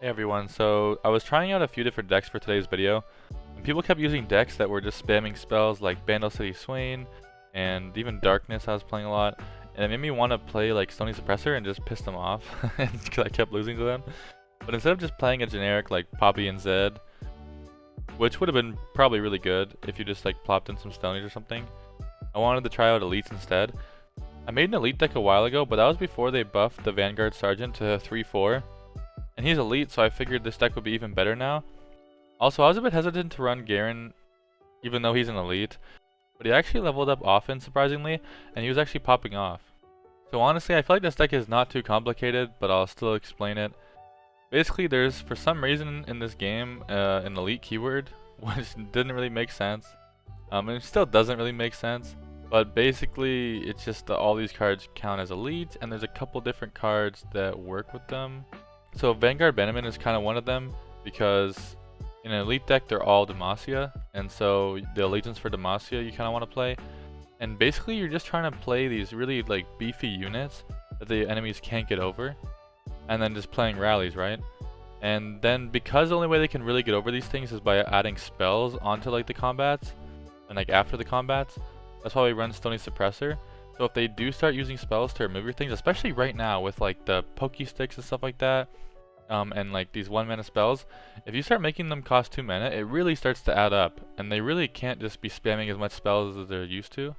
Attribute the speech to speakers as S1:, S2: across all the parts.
S1: Hey everyone, so I was trying out a few different decks for today's video, and people kept using decks that were just spamming spells like Bandle City Swain, and even Darkness I was playing a lot, and it made me want to play like Stony Suppressor and just piss them off, because I kept losing to them. But instead of just playing a generic like Poppy and Zed, which would have been probably really good if you just like plopped in some Stonies or something, I wanted to try out Elites instead. I made an Elite deck a while ago, but that was before they buffed the Vanguard Sergeant to 3-4. And he's elite, so I figured this deck would be even better now. Also, I was a bit hesitant to run Garen, even though he's an elite. But he actually leveled up often, surprisingly, and he was actually popping off. So honestly, I feel like this deck is not too complicated, but I'll still explain it. Basically, there's, for some reason in this game, an elite keyword, which didn't really make sense. And it still doesn't really make sense. But basically, it's just that all these cards count as elite, and there's a couple different cards that work with them. So Vanguard Bannerman is kind of one of them, because in an elite deck they're all Demacia, and so the allegiance for Demacia you kind of want to play. And basically you're just trying to play these really like beefy units that the enemies can't get over, and then just playing rallies, right? And then because the only way they can really get over these things is by adding spells onto like the combats, and like after the combats, that's why we run Stony Suppressor. So if they do start using spells to remove your things, especially right now with like the Poke Sticks and stuff like that, and like these 1 mana spells, if you start making them cost 2 mana, it really starts to add up, and they really can't just be spamming as much spells as they're used to.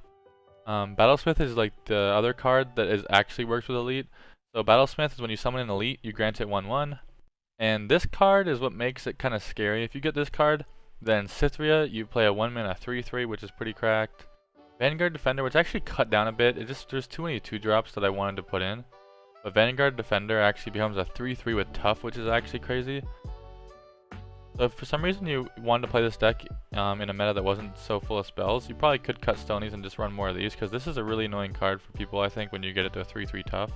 S1: Battlesmith is like the other card that actually works with Elite. So Battlesmith is when you summon an Elite, you grant it 1/1, and this card is what makes it kind of scary. If you get this card, then Cythria, you play a 1 mana 3/3, which is pretty cracked. Vanguard Defender, which actually cut down a bit, there's too many 2-drops that I wanted to put in. But Vanguard Defender actually becomes a 3/3 with Tough, which is actually crazy. So if for some reason you wanted to play this deck in a meta that wasn't so full of spells, you probably could cut Stonies and just run more of these, because this is a really annoying card for people, I think, when you get it to a 3/3 Tough.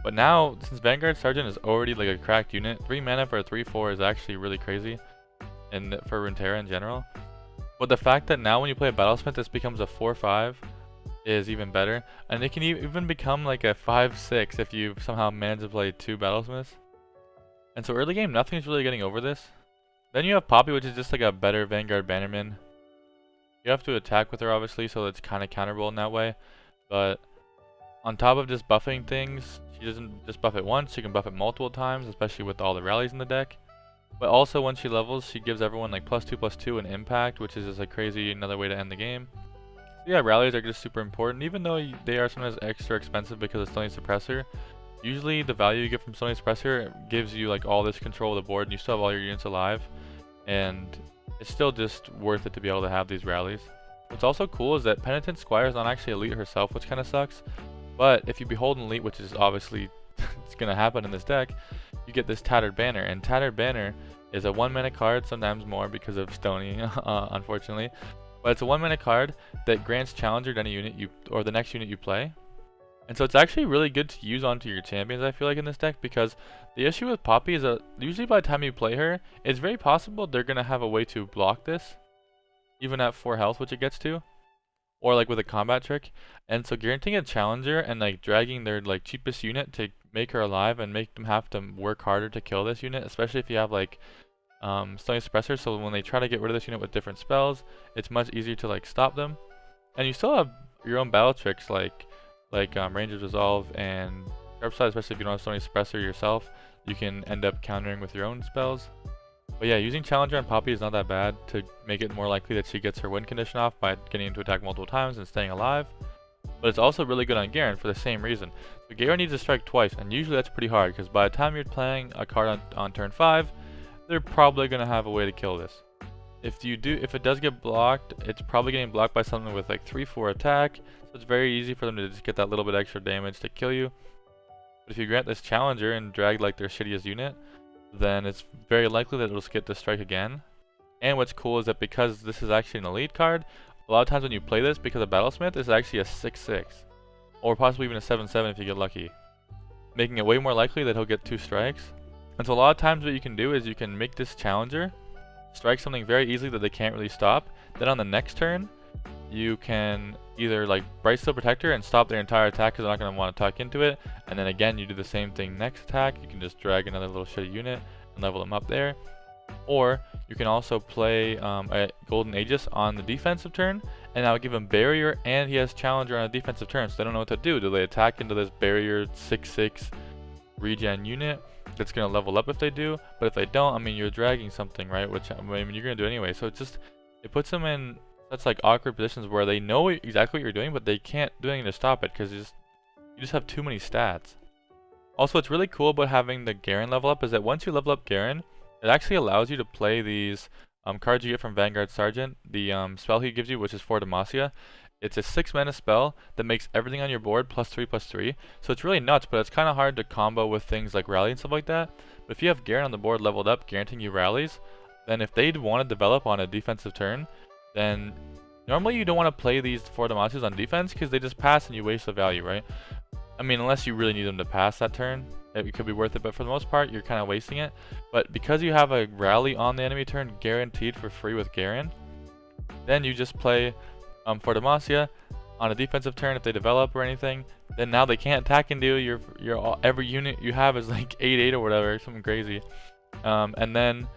S1: But now, since Vanguard Sergeant is already like a cracked unit, 3 mana for a 3/4 is actually really crazy, and for Runeterra in general. But the fact that now when you play a Battlesmith this becomes a 4/5 is even better, and it can even become like a 5/6 if you somehow manage to play 2 Battlesmiths. And so early game nothing's really getting over this. Then you have Poppy, which is just like a better Vanguard Bannerman. You have to attack with her obviously, so it's kind of counterable in that way. But on top of just buffing things, she doesn't just buff it once, she can buff it multiple times, especially with all the rallies in the deck. But also when she levels, she gives everyone like +2/+2 and impact, which is just a crazy another way to end the game. So yeah, rallies are just super important, even though they are sometimes extra expensive because of Stony Suppressor. Usually the value you get from Stony Suppressor gives you like all this control of the board, and you still have all your units alive, and it's still just worth it to be able to have these rallies. What's also cool is that Penitent Squire is not actually elite herself, which kind of sucks, but if you behold an elite, which is obviously it's gonna happen in this deck, you get this Tattered Banner, and Tattered Banner is a 1 mana card, sometimes more because of Stony, unfortunately. But it's a 1 mana card that grants Challenger to any unit or the next unit you play. And so it's actually really good to use onto your champions, I feel like, in this deck, because the issue with Poppy is that usually by the time you play her, it's very possible they're gonna have a way to block this, even at 4 health, which it gets to, or like with a combat trick. And so guaranteeing a Challenger and like dragging their like cheapest unit to make her alive and make them have to work harder to kill this unit, especially if you have like Stony Suppressor, so when they try to get rid of this unit with different spells, it's much easier to like stop them. And you still have your own battle tricks like Ranger's Resolve and Sharp Side, especially if you don't have Stony Suppressor yourself, you can end up countering with your own spells. But yeah, using Challenger on Poppy is not that bad to make it more likely that she gets her win condition off by getting into attack multiple times and staying alive. But it's also really good on Garen for the same reason. So Garen needs to strike twice, and usually that's pretty hard, because by the time you're playing a card on turn 5, they're probably going to have a way to kill this. If it does get blocked, it's probably getting blocked by something with like 3/4 attack, so it's very easy for them to just get that little bit extra damage to kill you. But if you grant this Challenger and drag like their shittiest unit, then it's very likely that it'll just get to strike again. And what's cool is that because this is actually an elite card, a lot of times when you play this, because of Battlesmith, it's actually a 6/6, or possibly even a 7/7 if you get lucky, making it way more likely that he'll get 2 strikes. And so a lot of times what you can do is you can make this Challenger strike something very easily that they can't really stop. Then on the next turn, you can either like Brightsteel Protector and stop their entire attack because they're not going to want to tuck into it, and then again you do the same thing next attack. You can just drag another little shitty unit, and level him up there. Or you can also play a Golden Aegis on the defensive turn, and I'll give him barrier, and he has challenger on a defensive turn, so they don't know what to do. Do they attack into this barrier 6/6 regen unit that's going to level up if they do? But if they don't, I mean, you're dragging something, right? Which, I mean, you're going to do anyway. So it puts them in such like awkward positions where they know exactly what you're doing, but they can't do anything to stop it because you just have too many stats. Also, what's really cool about having the Garen level up is that once you level up Garen, it actually allows you to play these cards you get from Vanguard Sergeant, the spell he gives you, which is for Demacia. It's a 6 mana spell that makes everything on your board +3/+3. So it's really nuts, but it's kind of hard to combo with things like rally and stuff like that. But if you have Garen on the board leveled up, guaranteeing you rallies, then if they'd want to develop on a defensive turn, then normally you don't want to play these 4 Demacias on defense because they just pass and you waste the value, right? I mean, unless you really need them to pass that turn, it could be worth it, but for the most part, you're kind of wasting it. But because you have a rally on the enemy turn guaranteed for free with Garen, then you just play for Demacia on a defensive turn if they develop or anything. Then now they can't attack into you. Every unit you have is like 8/8 or whatever, something crazy. And then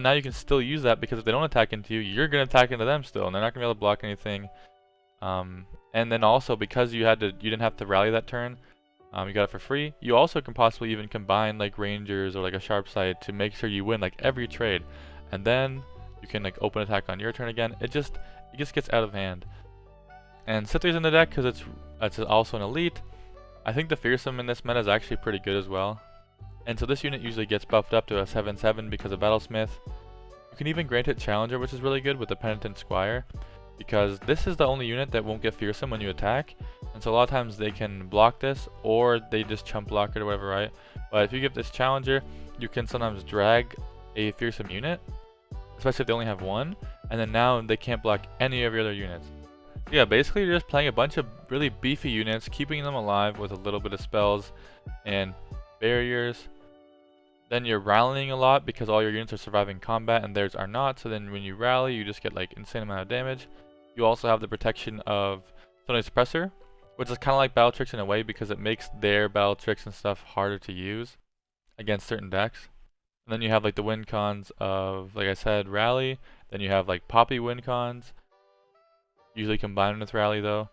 S1: now you can still use that because if they don't attack into you, you're gonna attack into them still, and they're not gonna be able to block anything. And then also because you didn't have to rally that turn, you got it for free. You also can possibly even combine like Rangers or like a Sharp Sight to make sure you win like every trade, and then you can like open attack on your turn again. It just gets out of hand. And Citri's in the deck because it's also an elite. I think the Fearsome in this meta is actually pretty good as well. And so this unit usually gets buffed up to a 7/7 because of Battlesmith. You can even grant it Challenger, which is really good with the Penitent Squire, because this is the only unit that won't get Fearsome when you attack. And so a lot of times they can block this, or they just chump block it or whatever, right? But if you give this Challenger, you can sometimes drag a Fearsome unit, especially if they only have one, and then now they can't block any of your other units. So yeah, basically you're just playing a bunch of really beefy units, keeping them alive with a little bit of spells and barriers. Then you're rallying a lot because all your units are surviving combat and theirs are not, so then when you rally you just get like insane amount of damage. You also have the protection of Stony Suppressor, which is kind of like Battle Tricks in a way because it makes their Battle Tricks and stuff harder to use against certain decks. And then you have like the win cons of, like I said, Rally. Then you have like Poppy win cons, usually combined with Rally though.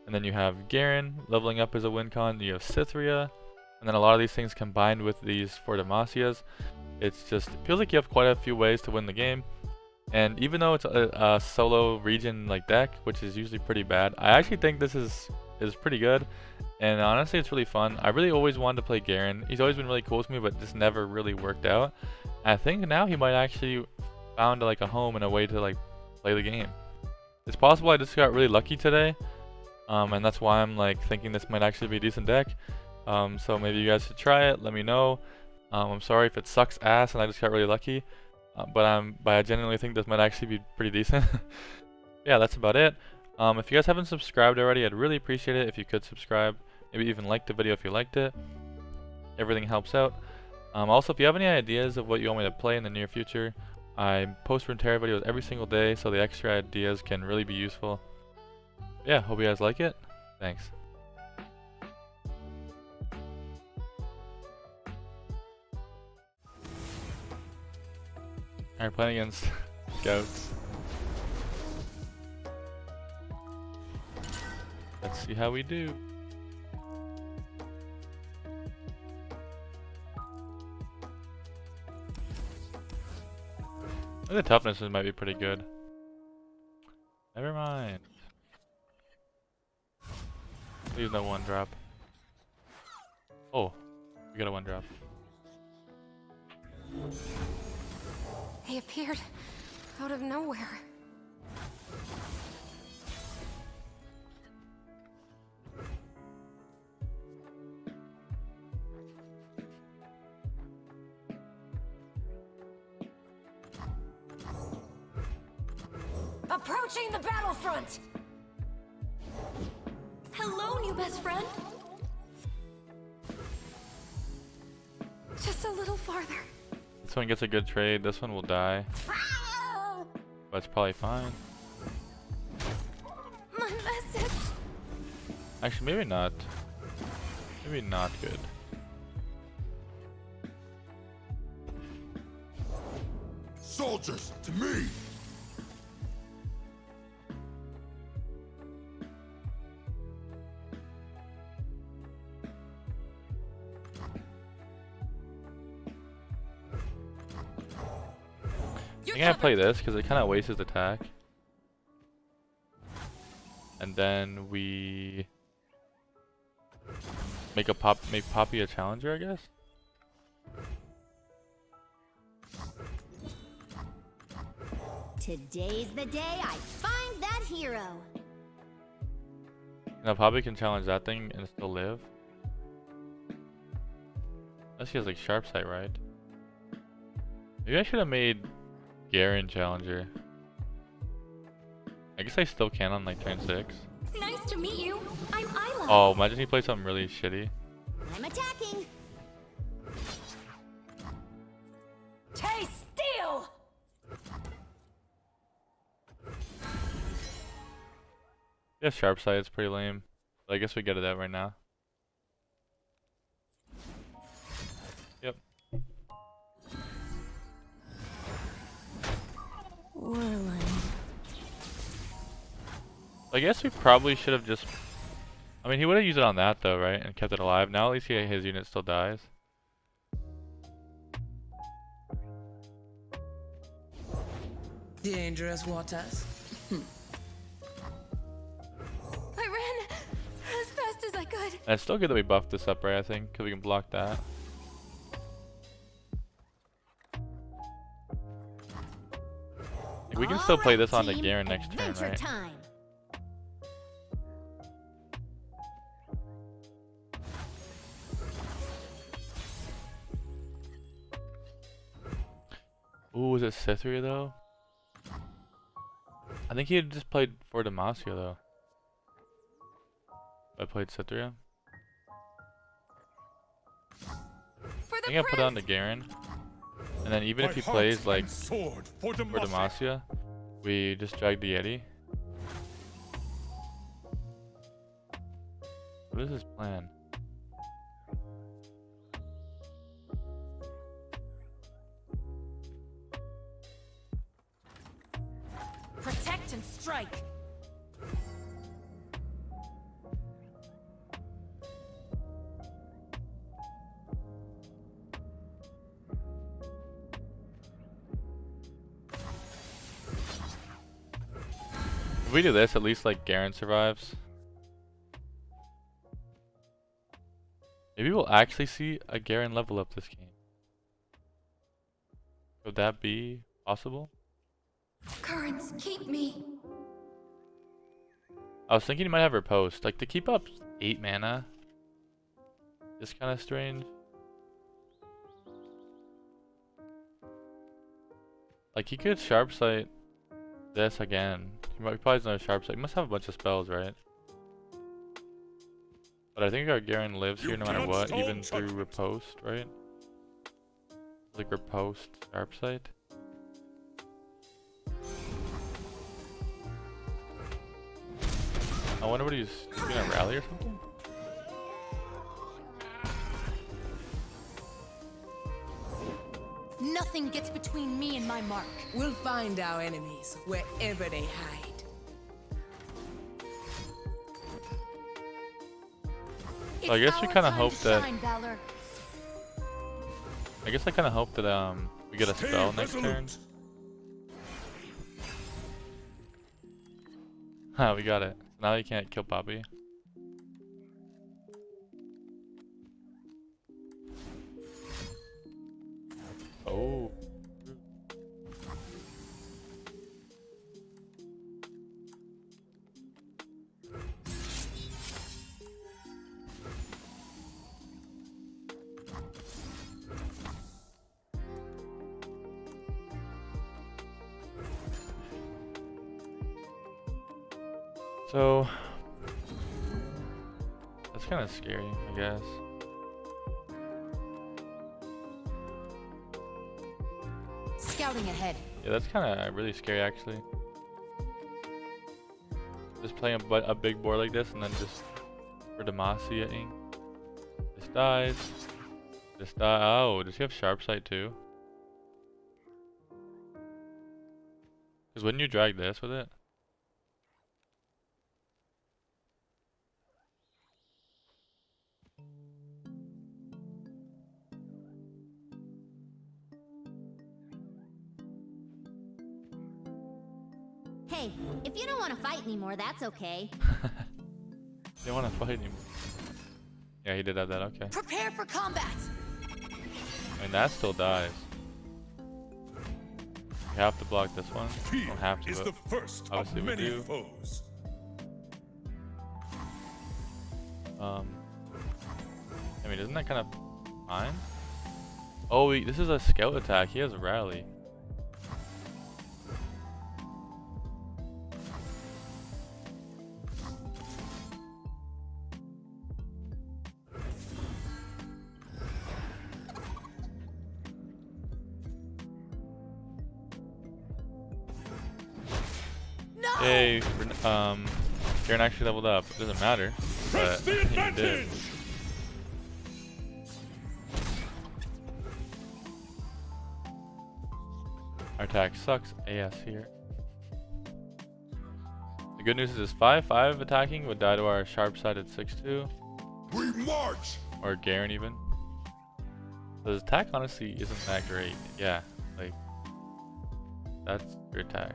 S1: And then you have Garen, leveling up as a win con. You have Cytherea. And then a lot of these things combined with these 4 Demacias. It feels like you have quite a few ways to win the game. And even though it's a solo region like deck, which is usually pretty bad, I actually think this is pretty good. And honestly, it's really fun. I really always wanted to play Garen. He's always been really cool to me, but just never really worked out. And I think now he might actually found like a home and a way to like play the game. It's possible I just got really lucky today, and that's why I'm like thinking this might actually be a decent deck. So maybe you guys should try it. Let me know. I'm sorry if it sucks ass and I just got really lucky, but I genuinely think this might actually be pretty decent. Yeah, that's about it. If you guys haven't subscribed already, I'd really appreciate it if you could subscribe. Maybe even like the video if you liked it. Everything helps out. Also, if you have any ideas of what you want me to play in the near future, I post Runeterra videos every single day, so the extra ideas can really be useful. Yeah, hope you guys like it. Thanks. Alright, playing against Scouts. Let's see how we do. I think the toughness might be pretty good. Never mind. Please no 1-drop. Oh, we got a 1-drop.
S2: They appeared out of nowhere. Approaching the battlefront!
S3: Hello, new best friend.
S2: Just a little farther.
S1: This one gets a good trade, this one will die. But it's probably fine.
S2: My message.
S1: Actually, maybe not. Maybe not good.
S4: Soldiers, to me!
S1: I'm gonna play this because it kind of wastes his attack. And then we make Poppy a challenger, I guess.
S5: Today's the day I find that hero.
S1: Now Poppy can challenge that thing and still live. Unless he has like sharp sight, right? Maybe I should have made Garen challenger. I guess I still can on like turn 6.
S3: Nice to meet you. I'm Isla.
S1: Oh, imagine he played something really shitty.
S5: I'm attacking.
S2: Chase, steal!
S1: Yeah, sharp sight is pretty lame. But I guess we get it out right now. Yep.
S5: Warline.
S1: I guess we probably should have just... I mean, he would have used it on that though, right? And kept it alive. Now at least his unit still dies.
S6: Dangerous waters.
S2: I ran as fast as I could.
S1: And it's still good that we buffed this up, right? I think, because we can block that. Like, we can still play this on the Garen next turn,
S5: Adventure
S1: right?
S5: time.
S1: Ooh, was it Cytheria though? I think he had just played for Demacia though. I played Cytheria.
S2: For
S1: I
S2: the
S1: think I put it on the
S2: prince!
S1: Garen. And then even if he plays like for Demacia, we just drag the Yeti. What is his plan?
S2: Protect and strike.
S1: If we do this, at least like Garen survives. Maybe we'll actually see a Garen level up this game. Could that be possible?
S2: Currents, keep me.
S1: I was thinking he might have riposte. Like to keep up 8 mana is kind of strange. Like he could sharp sight this again. He probably doesn't have sharp sight. He must have a bunch of spells, right? But I think our Garen lives here no matter what, even through riposte, right? Like riposte, sharp sight. I wonder what he's gonna rally or something.
S3: Nothing gets between me and my mark.
S6: We'll find our enemies wherever they hide.
S1: So I guess we kind of hope that.
S3: Shine, Valor.
S1: I guess I kind of hope that we get a spell next turn. Ha, we got it. Now you can't kill Poppy. Oh. So that's kind of scary, I guess.
S3: Scouting ahead.
S1: Yeah, that's kind of really scary, actually. Just playing a big board like this, and then just for Demacia-ing. This dies. This die. Oh, does he have sharp sight too? Because wouldn't you drag this with it?
S5: Hey, if you don't want to fight anymore, that's okay.
S1: They want to fight anymore. Yeah, he did have that. Okay.
S3: Prepare for combat.
S1: I mean, that still dies. You have to block this one.
S4: Fear
S1: Don't have to.
S4: is
S1: But
S4: the first
S1: obviously
S4: of
S1: we
S4: many
S1: do.
S4: foes.
S1: I mean, isn't that kind of fine? Oh, this is a scout attack. He has a rally. Yay, Garen actually leveled up. It doesn't matter,
S4: Press
S1: but
S4: the
S1: he did.
S4: advantage!
S1: Our attack sucks AS here. The good news is this 5-5 attacking would die to our sharp-sided 6-2,
S4: We march!
S1: or Garen even. So his attack honestly isn't that great. Yeah, like, that's your attack.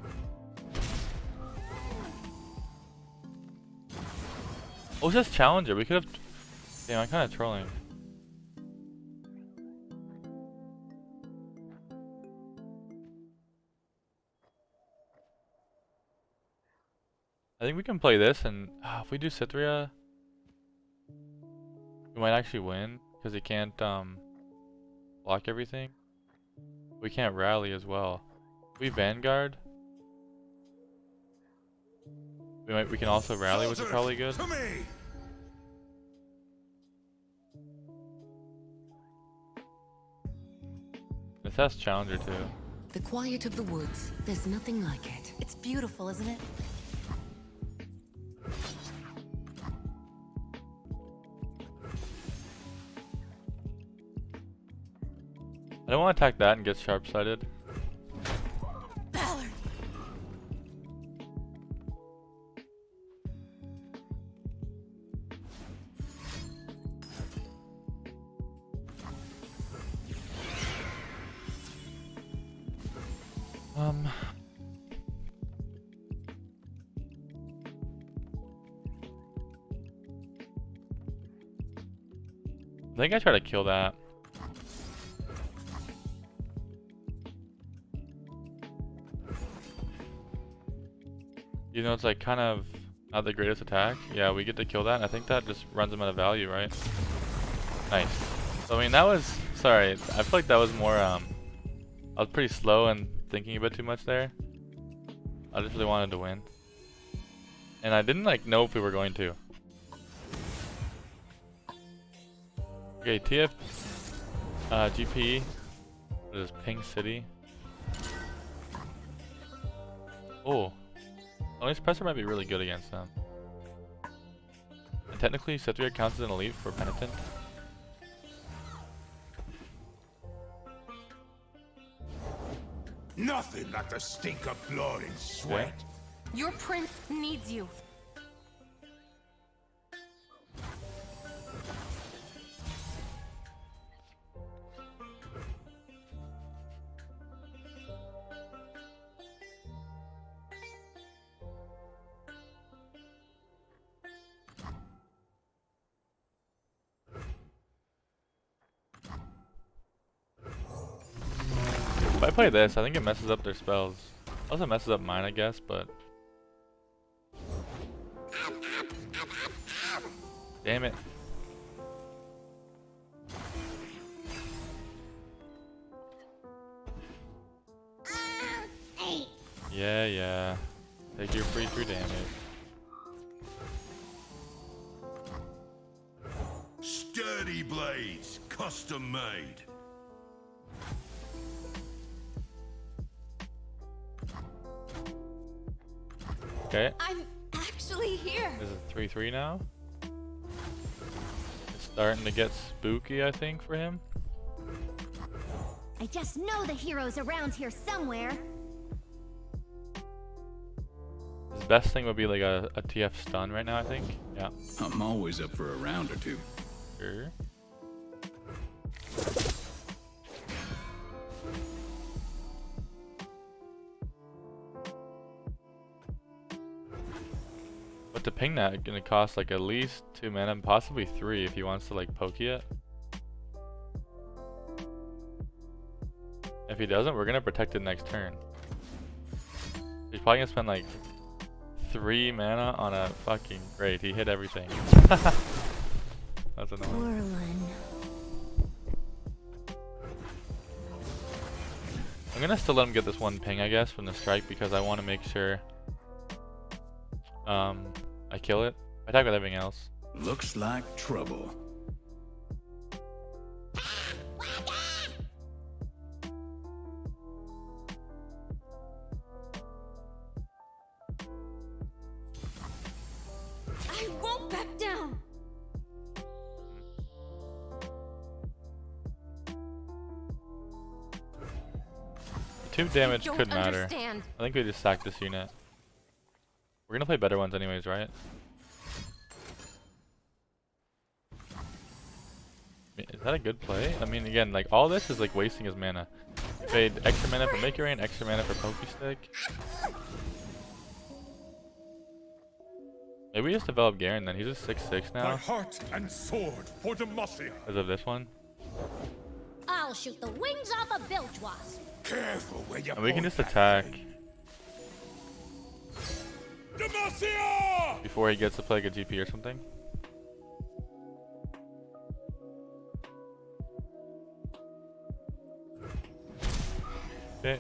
S1: Oh, it's just Challenger. We could have... Damn, I'm kind of trolling. I think we can play this, and if we do Cithria, we might actually win, because he can't block everything. We can't rally as well. If we Vanguard, we can also rally, which is probably good.
S4: To me!
S1: This has Challenger too.
S3: The quiet of the woods. There's nothing like it. It's beautiful, isn't it?
S1: I don't want to attack that and get sharp-sided.
S3: Valor.
S1: I think I try to kill that. You know, it's like kind of not the greatest attack. Yeah, we get to kill that, and I think that just runs him out of value, right? Nice. So, I mean, that was... Sorry, I feel like that was more, I was pretty slow and thinking a bit too much there. I just really wanted to win. And I didn't, like, know if we were going to. Okay, TF... GP... What is Ping City? Oh. Stony Suppressor might be really good against them. And technically, Cithria counts as an elite for Penitent.
S4: Nothing like the stink of blood and sweat.
S3: Your prince needs you.
S1: If I play this, I think it messes up their spells. Also messes up mine, I guess, but... Damn it. Yeah. Take your free 3 damage.
S4: Sturdy blades, custom made.
S1: Okay,
S3: I'm actually here.
S1: this is 3-3 now. It's starting to get spooky, I think, for him.
S5: I just know the hero's around here somewhere.
S1: The best thing would be like a TF stun right now, I think. Yeah.
S7: I'm always up for a round or two.
S1: Sure. But to ping that, gonna cost like at least 2 mana, possibly 3 if he wants to like poke it. If he doesn't, we're gonna protect it next turn. He's probably gonna spend like 3 mana on a fucking great. He hit everything. That's annoying.
S5: Whirlin'.
S1: I'm gonna still let him get this one ping, I guess, from the strike because I want to make sure I kill it. I attack with everything else.
S7: Looks like trouble.
S2: I won't back down.
S1: 2 damage
S2: Don't
S1: could matter.
S2: understand.
S1: I think we just sack this unit. We're gonna play better ones anyways, right? Is that a good play? I mean, again, like all this is like wasting his mana. He paid extra mana for Make It Rain, extra mana for Pokestick. Maybe we just develop Garen then. He's just 6'6"
S4: My
S1: now
S4: heart and sword for Demacia.
S1: because of this one.
S5: I'll shoot the wings off a bilge wasp.
S4: Careful where you
S1: And we can
S4: point
S1: just
S4: that
S1: attack
S4: thing. Demacia!
S1: before he gets to play like a GP or something. Okay.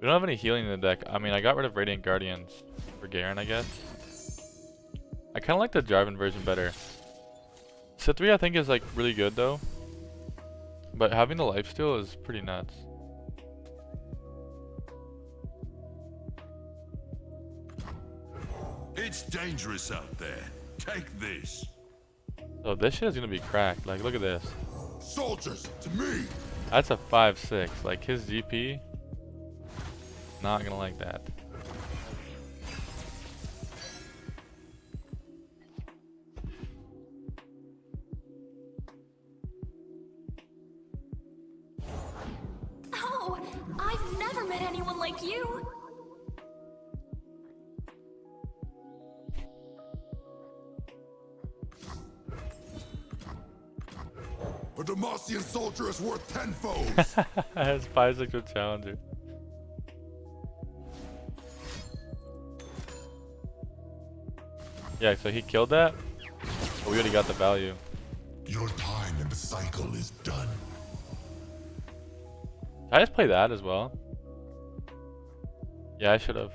S1: We don't have any healing in the deck. I mean, I got rid of Radiant Guardians for Garen, I guess. I kind of like the Jarvan version better. Set 3 I think is like really good though. But having the lifesteal is pretty nuts.
S4: It's dangerous out there. Take this.
S1: So this shit is gonna be cracked. Like, look at this.
S4: Soldiers, to me.
S1: That's a 5-6. Like, his GP, not gonna like that.
S2: Oh, I've never met anyone like you.
S4: A Demacian soldier is worth 10 foes.
S1: Has 5-6 with Challenger. Yeah, so he killed that, but we already got the value.
S4: Your time in the cycle is done.
S1: Did I just play that as well? Yeah, I should have.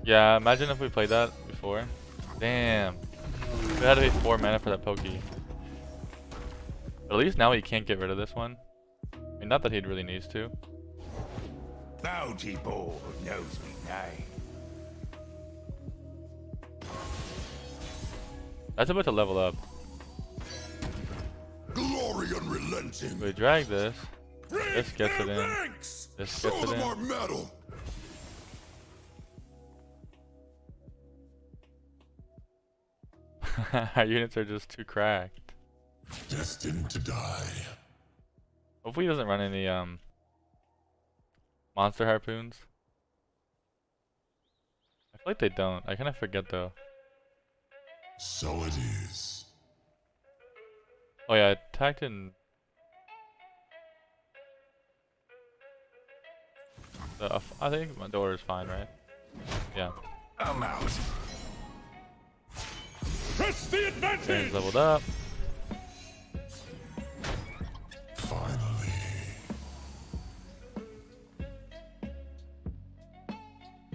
S1: Yeah, imagine if we played that before. Damn. We had to pay 4 mana for that pokey. But at least now he can't get rid of this one. I mean, not that he really needs to.
S4: Bounty board knows me name.
S1: That's about to level up.
S4: Glory unrelenting.
S1: We drag this. This gets it in.
S4: Ranks.
S1: This
S4: Show
S1: gets it
S4: them
S1: in.
S4: our metal.
S1: Our units are just too cracked.
S4: Destined to die.
S1: Hopefully he doesn't run any monster harpoons. I feel like they don't. I kind of forget though.
S4: So it is.
S1: Oh yeah, I attacked in. I think my door is fine, right? Yeah.
S4: I'm out. Press the advantage.
S1: Garen's leveled up.
S4: Finally.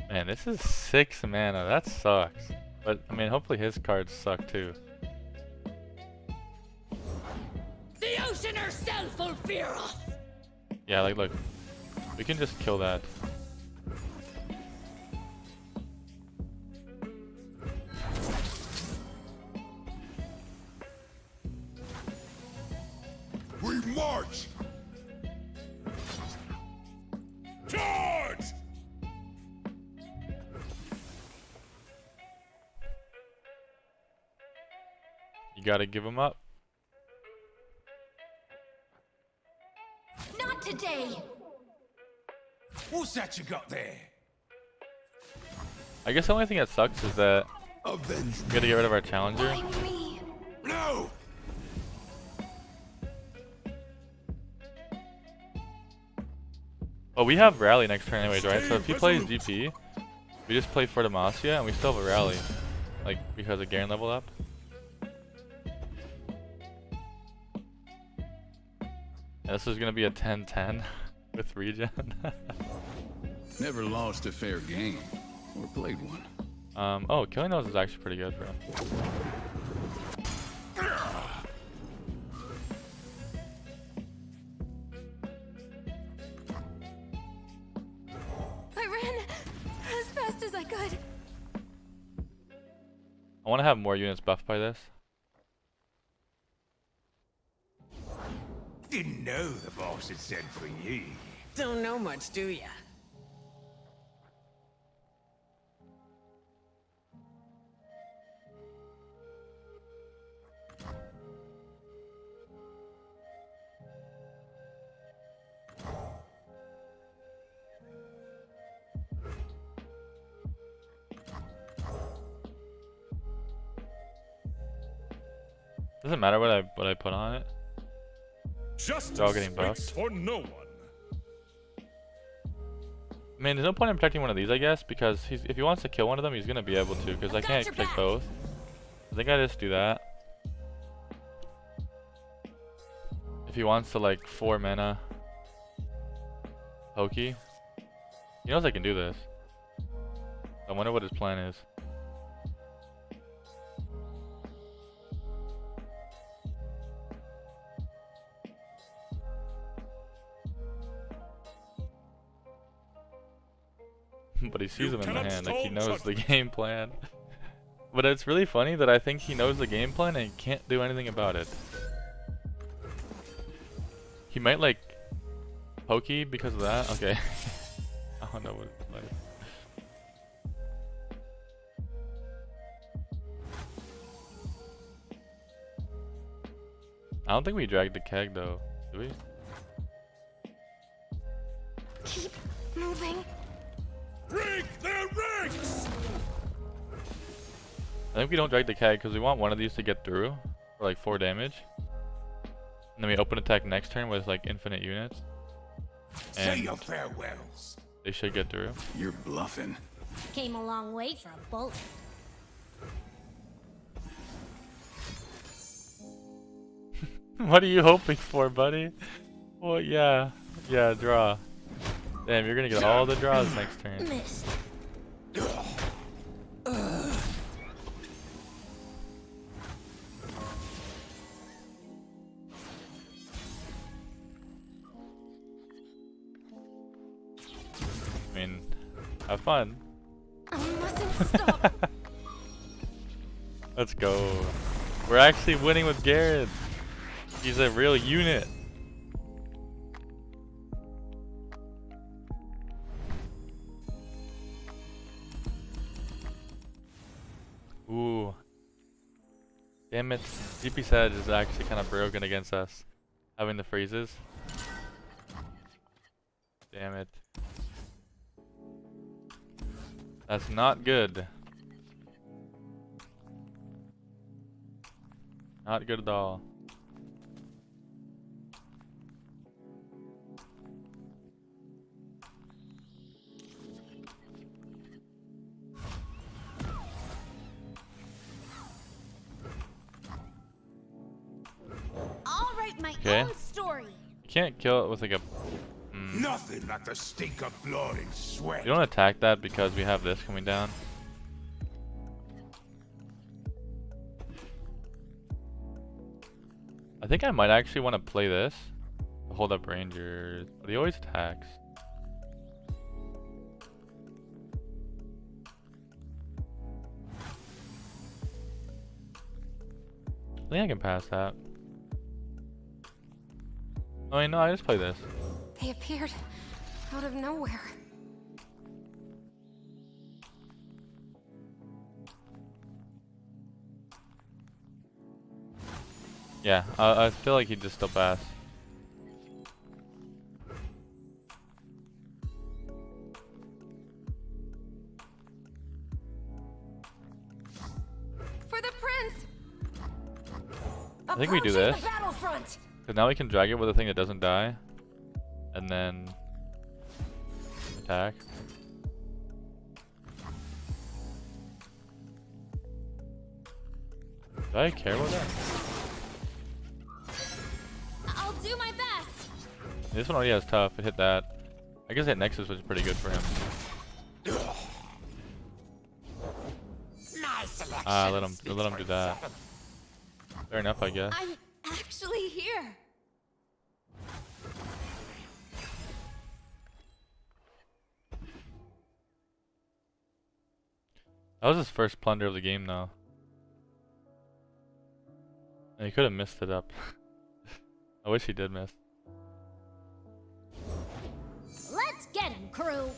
S1: Man, this is 6 mana. That sucks. But I mean, hopefully his cards suck too.
S6: The ocean herself will fear us.
S1: Yeah, like look, we can just kill that. You gotta give him up.
S6: Not today!
S8: What's that you got there?
S1: I guess the only thing that sucks is that
S4: Avenge
S1: we gotta get rid of our challenger.
S2: Why me?
S4: No!
S1: Oh, we have rally next turn anyways, right? So if he plays DP, we just play for Demacia and we still have a rally. Like, because of Garen leveled up. And this is gonna be a 10-10 with regen.
S7: Never lost a fair game. Or played one.
S1: Oh, killing those is actually pretty good for him.
S2: I ran as fast as I could.
S1: I want to have more units buffed by this.
S8: Didn't know the boss had sent for you.
S3: Don't know much, do ya?
S1: Doesn't matter what I put on it.
S9: Justice
S1: They're all getting
S9: waits
S1: buffed.
S9: for no one.
S1: I mean, there's no point in protecting one of these, I guess, because if he wants to kill one of them, he's gonna be able to, because I can't protect both. I think I just do that. If he wants to, like, 4 mana Pokey, he knows I can do this. I wonder what his plan is. But he sees them in the hand, like he knows the game plan. But it's really funny that I think he knows the game plan and can't do anything about it. He might like Pokey because of that. Okay. I don't know what it's like. I don't think we dragged the keg though, did we?
S2: Keep moving.
S9: Break their ranks!
S1: I think we don't drag the keg because we want one of these to get through for like 4 damage. And then we open attack next turn with like infinite units.
S8: Say
S1: And
S8: your farewells.
S1: they should get through.
S7: You're bluffing.
S5: Came a long way for a bullet.
S1: What are you hoping for, buddy? Well, yeah, draw. Damn, you're gonna get all the draws next turn.
S2: Missed.
S1: I mean, have fun.
S2: I mustn't stop.
S1: Let's go. We're actually winning with Garen. He's a real unit. Ooh. Damn it. DP Sag is actually kind of broken against us. Having the freezes. Damn it. That's not good. Not good at all.
S5: I'll write my
S1: Okay.
S5: own story.
S1: You can't kill it with like a...
S8: Nothing like the stink of blood and sweat.
S1: You don't attack that because we have this coming down. I think I might actually want to play this. Hold up Rangers. But he always attacks. I think I can pass that. Oh wait, no, I just play this.
S2: They appeared out of nowhere.
S1: Yeah, I feel like he'd just still pass.
S2: For the prince.
S1: I think we do this. Because now we can drag it with a thing that doesn't die. And then attack. Do I care about that?
S5: I'll do my best.
S1: This one already has tough. It hit that. I guess that Nexus was pretty good for him. Let him do that. Fair enough, I guess.
S2: I'm actually here.
S1: That was his first plunder of the game, though. And he could have missed it up. I wish he did miss.
S5: Let's get him, crew.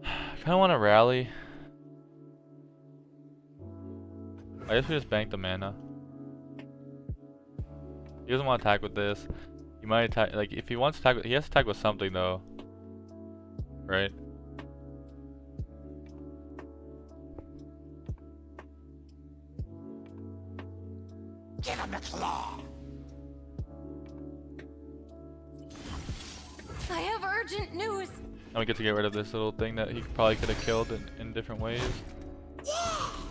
S1: I kind of want to rally. I guess we just bank the mana. He doesn't want to attack with this. He might attack, like, if he wants to attack with, he has to attack with something though. Right?
S6: Give him the claw.
S2: I have urgent news.
S1: Now we get to get rid of this little thing that he probably could have killed in different ways.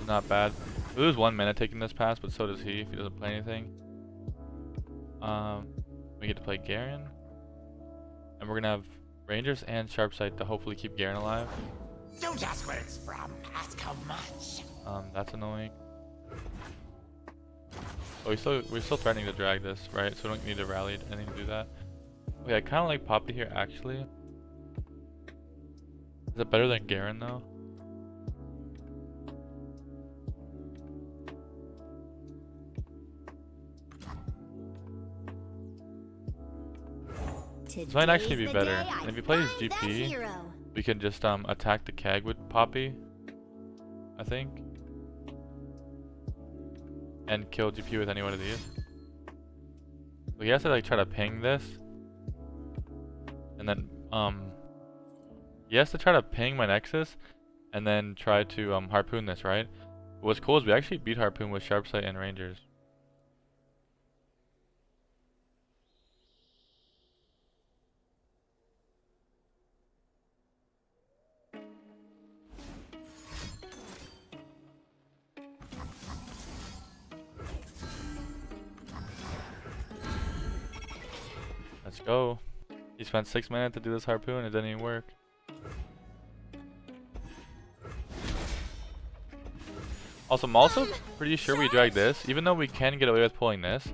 S1: Not bad. We lose 1 mana taking this pass, but so does he if he doesn't play anything. We get to play Garen. And we're gonna have Rangers and Sharpsight to hopefully keep Garen alive.
S6: Don't ask where it's from, ask how much.
S1: That's annoying. Oh, we're still threatening to drag this, right? So we don't need to rally anything to do that. Okay, I kinda like Poppy here actually. Is it better than Garen though? This might actually be better. And if he plays GP, we can just attack the Kag with Poppy, I think, and kill GP with any one of these. So he has to like try to ping this, and then he has to try to ping my Nexus, and then try to harpoon this, right? What's cool is we actually beat harpoon with Sharpsight and Rangers. Let's go. He spent 6 minutes to do this harpoon, it didn't even work. Also, I'm also pretty sure we drag this, even though we can get away with pulling this.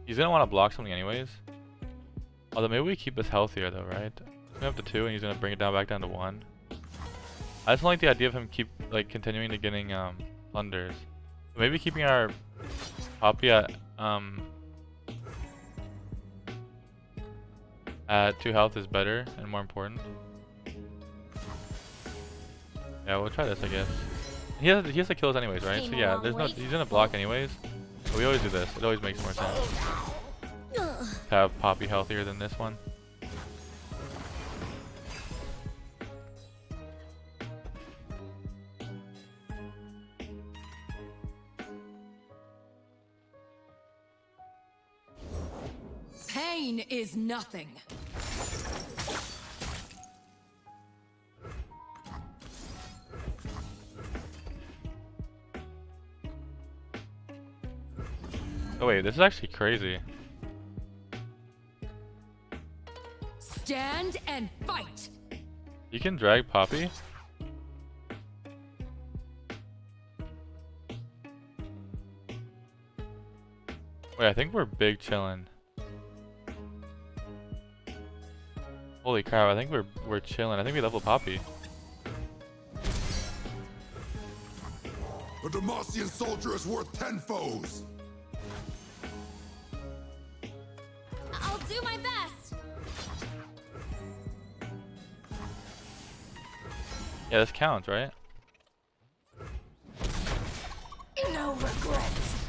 S1: He's gonna want to block something anyways. Although maybe we keep this healthier though, right? We have to 2 and he's gonna bring it back down to 1. I just don't like the idea of him continuing to getting plunders. So maybe keeping our Poppy at 2 health is better and more important. Yeah, we'll try this, I guess. He has to kill us anyways, right? So yeah, he's gonna block anyways. But we always do this. It always makes more sense to have Poppy healthier than this one.
S3: Pain is nothing.
S1: Oh wait, this is actually crazy.
S3: Stand and fight.
S1: You can drag Poppy? Wait, I think we're big chillin'. Holy crap, I think we're chilling. I think we level Poppy.
S4: A Demacian soldier is worth 10 foes.
S5: I'll do my best.
S1: Yeah, this counts, right?
S6: No regrets.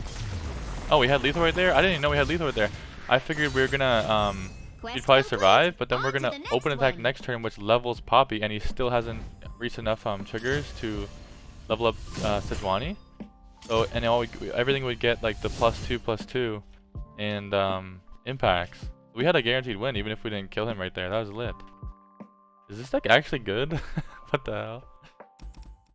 S1: Oh, we had lethal right there? I didn't even know we had lethal right there. I figured we were gonna, he'd probably survive, but then we're gonna open attack next turn, which levels Poppy, and he still hasn't reached enough triggers to level up Sejuani. So, and everything would get like the +2/+2 and impacts. We had a guaranteed win even if we didn't kill him right there. That was lit. Is this deck actually good? What the hell?